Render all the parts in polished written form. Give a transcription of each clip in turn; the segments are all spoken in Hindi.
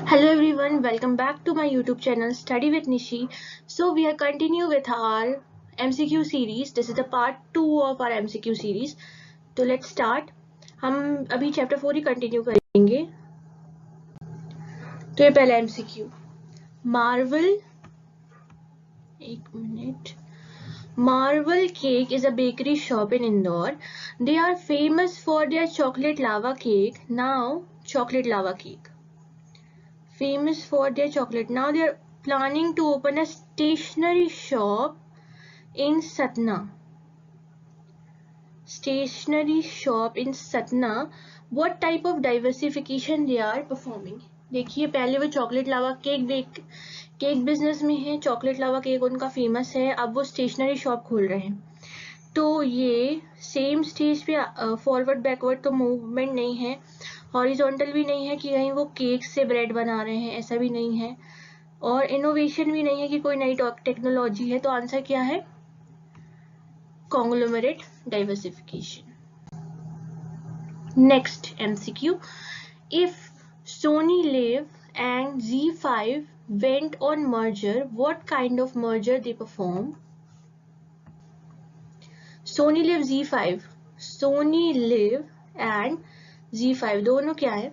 Hello everyone, welcome back to my YouTube channel Study with Nishi. So we are continue with our MCQ series. This is the part 2 of our MCQ series. तो let's start. हम अभी चैप्टर 4 ही कंटिन्यू करेंगे. तो ये पहला MCQ. Marvel. एक minute. Marvel Cake is a bakery shop in Indore. They are famous for their chocolate lava cake. Now chocolate lava cake. Famous for their chocolate. Now they are planning to open a stationery shop in Satna. Stationery shop in Satna. What type of diversification they are performing? देखिए पहले वो चॉकलेट लावा केक बिजनेस में है. चॉकलेट लावा केक उनका फेमस है. अब वो स्टेशनरी शॉप खोल रहे हैं. तो ये सेम स्टेज पे फॉरवर्ड बैकवर्ड तो मूवमेंट नहीं है. हॉरिजॉन्टल भी नहीं है कि कहीं वो केक से ब्रेड बना रहे हैं, ऐसा भी नहीं है. और इनोवेशन भी नहीं है कि कोई नई टेक्नोलॉजी है. तो आंसर क्या है? Conglomerate diversification. Next MCQ. If Sony Live and Z5 went on merger, what kind of merger they perform? Sony Live Z5. Sony Live and Z5 दोनों क्या है?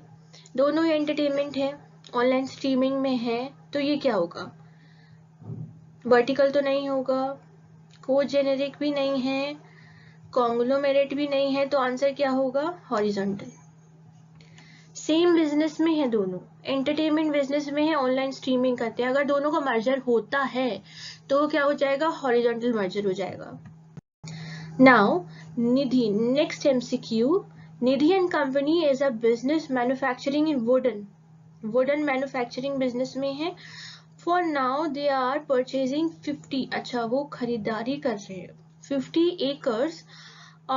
दोनों ही एंटरटेनमेंट है, ऑनलाइन स्ट्रीमिंग में है. तो ये क्या होगा? वर्टिकल तो नहीं होगा, को जेनेरिक भी नहीं है, कॉन्ग्लोमेरेट भी नहीं है. तो आंसर क्या होगा? हॉरिजॉन्टल. सेम बिजनेस में है दोनों, एंटरटेनमेंट बिजनेस में है, ऑनलाइन स्ट्रीमिंग करते हैं. अगर दोनों का मर्जर होता है तो क्या हो जाएगा? हॉरिजॉन्टल मर्जर हो जाएगा. Now Nidhi. Next MCQ. Nidhi and Company is a business manufacturing in wooden manufacturing business में है. For now they are purchasing 50. अच्छा, वो खरीदारी कर रहे हैं 50 acres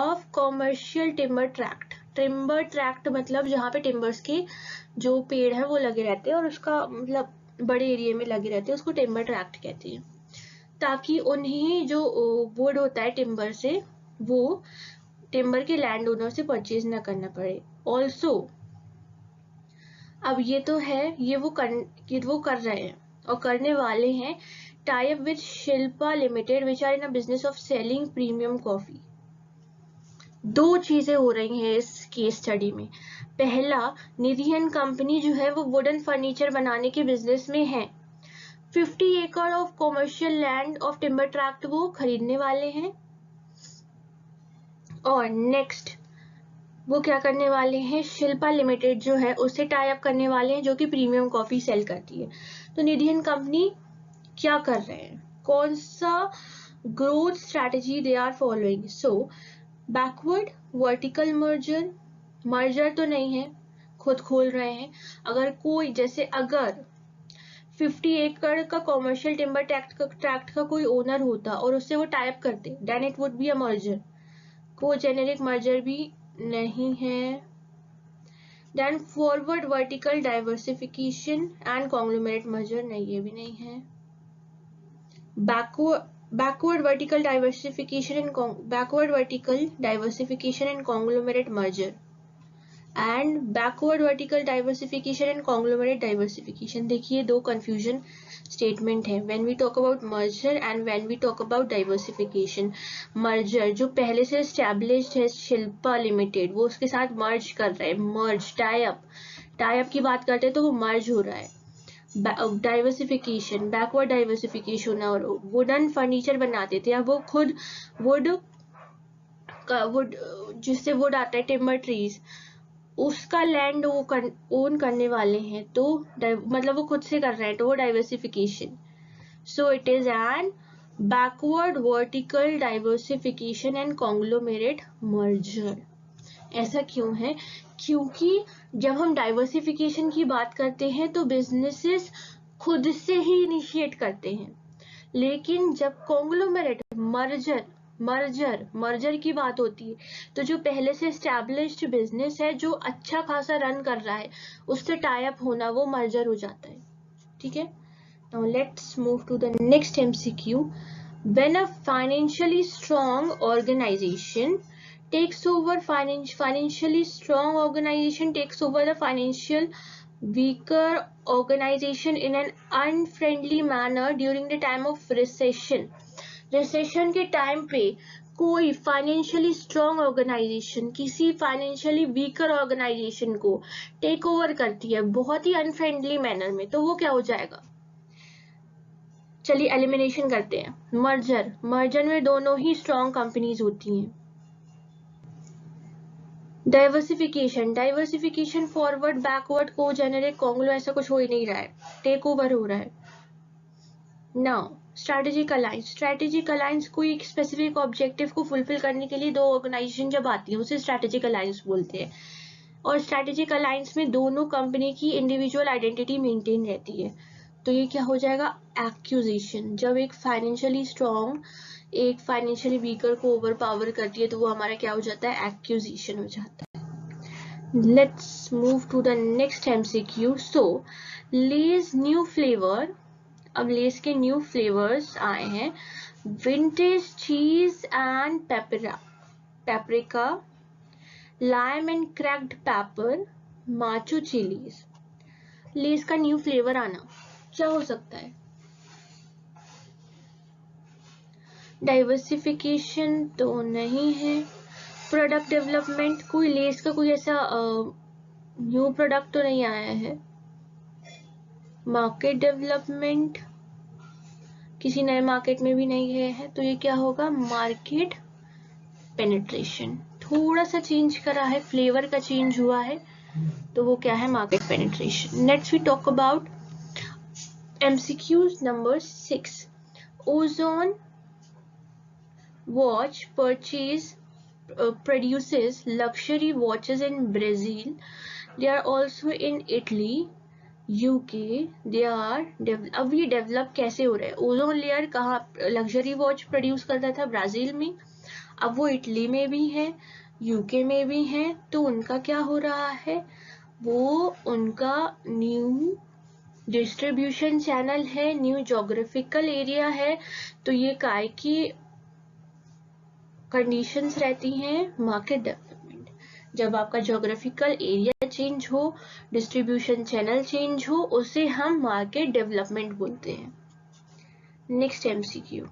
of commercial timber tract. Timber tract मतलब जहाँ पे टिम्बर्स के जो पेड़ है वो लगे रहते हैं और उसका मतलब बड़े एरिया में लगे रहते हैं, उसको टिम्बर ट्रैक्ट कहते हैं. ताकि उन्हें जो वुड होता है टिम्बर से, वो टिम्बर के लैंड ओनर से परचेज ना करना पड़े. ऑल्सो अब ये तो है, ये वो कर रहे हैं और करने वाले हैं tie up with Shilpa limited which are in a business of selling premium coffee. दो चीजें हो रही हैं इस केस स्टडी में. पहला, निधि एंड कंपनी जो है वो वुडन फर्नीचर बनाने के बिजनेस में है. 50 एकड़ of commercial land of timber tract वो खरीदने वाले हैं. और नेक्स्ट वो क्या करने वाले हैं? शिल्पा लिमिटेड जो है उससे टाई अप करने वाले हैं जो कि प्रीमियम कॉफी सेल करती है. तो निधि एंड कंपनी क्या कर रहे हैं? कौन सा growth strategy they are following? So backward vertical merger तो नहीं है, खुद खोल रहे हैं. अगर कोई जैसे अगर 50 एकड़ का कॉमर्शियल टिम्बर ट्रैक्ट का कोई ओनर होता और उससे वो टाइप करते, then it would be a merger. को जेनेरिक मर्जर भी नहीं है. Then forward vertical diversification and conglomerate merger नहीं, ये भी नहीं है. backward vertical diversification and conglomerate merger and backward vertical diversification and conglomerate diversification. देखिए दो confusion statement है when we talk about merger and when we talk about diversification. merger जो पहले से established है शिल्पा लिमिटेड, वो उसके साथ merge कर रहा है. merge tie up की बात करते हैं तो वो merge हो रहा है. Diversification, backward diversification. और वुडन फर्नीचर बनाते थे, अब वो खुद वुड जिससे वुड आता है टिम्बर ट्रीज, उसका लैंड वो ओन करने वाले हैं. तो मतलब वो खुद से कर रहे हैं, तो वो diversification. So it is an backward vertical diversification and conglomerate merger. ऐसा क्यों है? क्योंकि जब हम डाइवर्सिफिकेशन की बात करते हैं तो बिजनेसेस खुद से ही इनिशिएट करते हैं, लेकिन जब कॉन्ग्लोमेरेट मर्जर की बात होती है तो जो पहले से एस्टैब्लिश्ड बिजनेस है, जो अच्छा खासा रन कर रहा है, उससे टाई अप होना वो मर्जर हो जाता है. ठीक है. Now let's move to the next MCQ. When a financially strong organization takes over the financial weaker organization in an unfriendly manner during the time of recession. Recession के टाइम पे कोई फाइनेंशियली स्ट्रॉन्ग ऑर्गेनाइजेशन किसी फाइनेंशियली वीकर ऑर्गेनाइजेशन को टेक ओवर करती है बहुत ही अनफ्रेंडली मैनर में, तो वो क्या हो जाएगा? चलिए एलिमिनेशन करते हैं. मर्जर में दोनों ही स्ट्रॉन्ग कंपनीज होती हैं. डाइवर्सिफिकेशन फॉरवर्ड बैकवर्ड को जेनरिक कॉन्ग्लो ऐसा कुछ हो ही नहीं रहा है, टेक ओवर हो रहा है. नाउ स्ट्रैटेजिक अलायंस कोई एक स्पेसिफिक ऑब्जेक्टिव को फुलफिल करने के लिए दो ऑर्गेनाइजेशन जब आती है उसे स्ट्रैटेजिक अलायंस बोलते हैं. और स्ट्रैटेजिक अलायंस में दोनों कंपनी की इंडिविजुअल आइडेंटिटी मेंटेन रहती है. तो ये क्या हो जाएगा? एक्यूजेशन. जब एक फाइनेंशियली स्ट्रॉन्ग एक फाइनेंशियली वीकर को ओवर पावर करती है तो वो हमारा क्या हो जाता है? एक्यूजेशन हो जाता है. Let's move to the next MCQ. So Lay's new flavour, अब लेस के न्यू फ्लेवर्स आए हैं. Vintage cheese and paprika, lime and cracked pepper, macho chillies. Lay's का न्यू फ्लेवर आना क्या हो सकता है? डाइवर्सिफिकेशन तो नहीं है. प्रोडक्ट डेवलपमेंट, कोई लेस का कोई ऐसा न्यू प्रोडक्ट तो नहीं आया है. मार्केट डेवलपमेंट, किसी नए मार्केट में भी नहीं गए हैं, तो ये क्या होगा? Market penetration. थोड़ा सा चेंज करा है, फ्लेवर का चेंज हुआ है, तो वो क्या है? Market penetration. Next we talk about MCQs number 6. Ozone watch produces luxury watches in Brazil. They are also in Italy, UK. They are अब ये डेवलप कैसे हो रहा है? ओजोन लेयर कहाँ लग्जरी वॉच प्रोड्यूस करता था? ब्राजील में. अब वो इटली में भी है, यूके में भी है, तो उनका क्या हो रहा है? वो उनका न्यू डिस्ट्रीब्यूशन चैनल है, न्यू ज्योग्राफिकल एरिया है, तो ये काय की कंडीशंस रहती हैं? Market development. जब आपका ज्योग्राफिकल एरिया चेंज हो, डिस्ट्रीब्यूशन चैनल चेंज हो, उसे हम मार्केट डेवलपमेंट बोलते हैं. Next MCQ.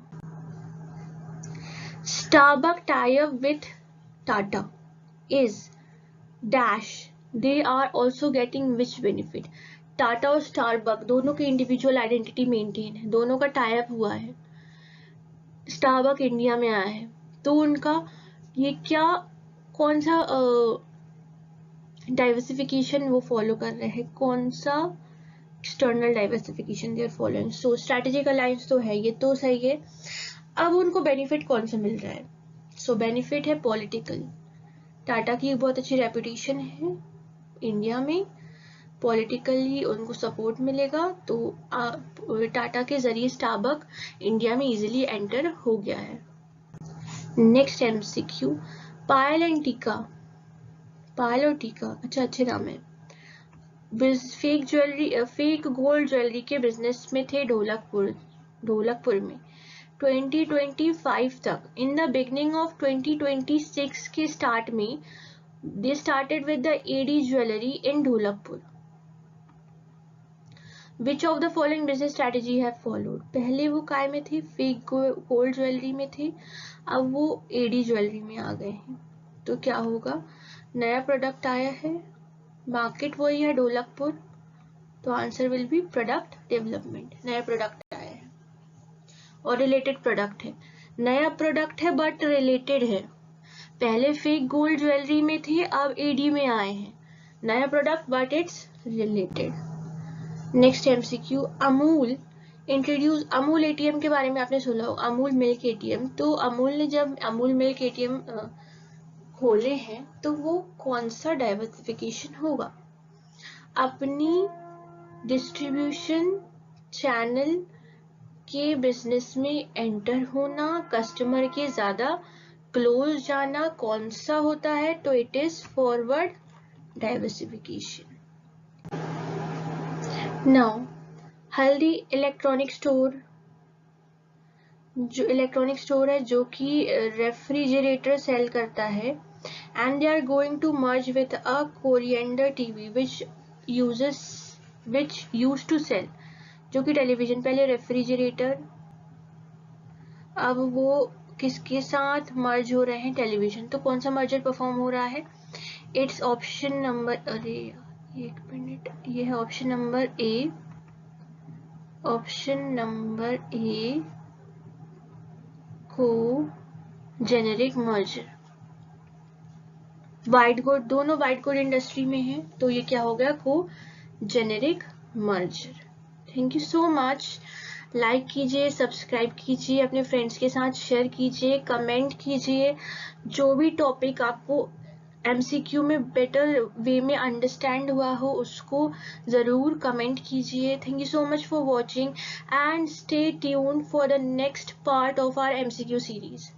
Starbucks tie-up with Tata is dash. They are also getting which benefit? Tata और स्टारबक दोनों की इंडिविजुअल आइडेंटिटी मेंटेन है, दोनों का टाई अप हुआ है. स्टारबक इंडिया में आया है, तो उनका ये क्या कौन सा डाइवर्सिफिकेशन वो फॉलो कर रहे हैं? कौन सा external diversification they are following? So strategic alliance तो है, ये तो सही है. अब उनको बेनिफिट कौन सा मिल रहा है? सो बेनिफिट है पॉलिटिकल. टाटा की बहुत अच्छी रेपुटेशन है इंडिया में, पॉलिटिकली उनको सपोर्ट मिलेगा, तो टाटा के जरिए स्टारबक इंडिया में इजीली एंटर हो गया है. Next MCQ. पायल और टीका अच्छा अच्छे नाम है. फेक गोल्ड ज्वेलरी के बिजनेस में थे ढोलकपुर में 2025 तक. इन द बिगनिंग ऑफ 2026 के स्टार्ट में they started with the AD jewellery in Dholakpur. Which of the following business strategy have followed? पहले वो काय में थे? फेक गोल्ड ज्वेलरी में थे, अब वो AD ज्वेलरी में आ गए हैं. तो क्या होगा? नया प्रोडक्ट आया है, मार्केट वही है ढोलकपुर, तो answer will be product development. नया प्रोडक्ट आया है और रिलेटेड प्रोडक्ट है. नया प्रोडक्ट है बट रिलेटेड है. पहले फेक गोल्ड ज्वेलरी में थे, अब AD में आए हैं. नया product but it's related. Next MCQ. Amul ATM के बारे में आपने सुना हो, अमूल मिल्क ATM. तो अमूल ने जब अमूल मिल्क ATM खोले हैं, तो वो कौन सा डाइवर्सिफिकेशन होगा? अपनी डिस्ट्रीब्यूशन चैनल के बिजनेस में एंटर होना, कस्टमर के ज्यादा क्लोज जाना, कौन सा होता है? तो it is forward diversification. Now Haldi electronic store है जो कि रेफ्रिजरेटर सेल करता है, and they are going to merge with a coriander TV which uses which use to sell, जो कि टेलीविजन, पहले रेफ्रिजरेटर, अब वो किसके साथ मर्ज हो रहे हैं, टेलीविजन। तो कौन सा मर्जर परफॉर्म हो रहा है, इट्स ऑप्शन नंबर, अरे एक मिनट, ये है option number A, option number A को जेनेरिक मर्जर। वाइट कोड, दोनों वाइट कोड इंडस्ट्री में है, तो ये क्या हो गया, को generic merger. Thank you so much. Like कीजिए, सब्सक्राइब कीजिए, अपने फ्रेंड्स के साथ शेयर कीजिए, कमेंट कीजिए। जो भी टॉपिक आपको एमसीक्यू में बेटर वे में अंडरस्टैंड हुआ हो उसको ज़रूर कमेंट कीजिए। Thank you so much for watching and stay tuned for the next part of our MCQ series.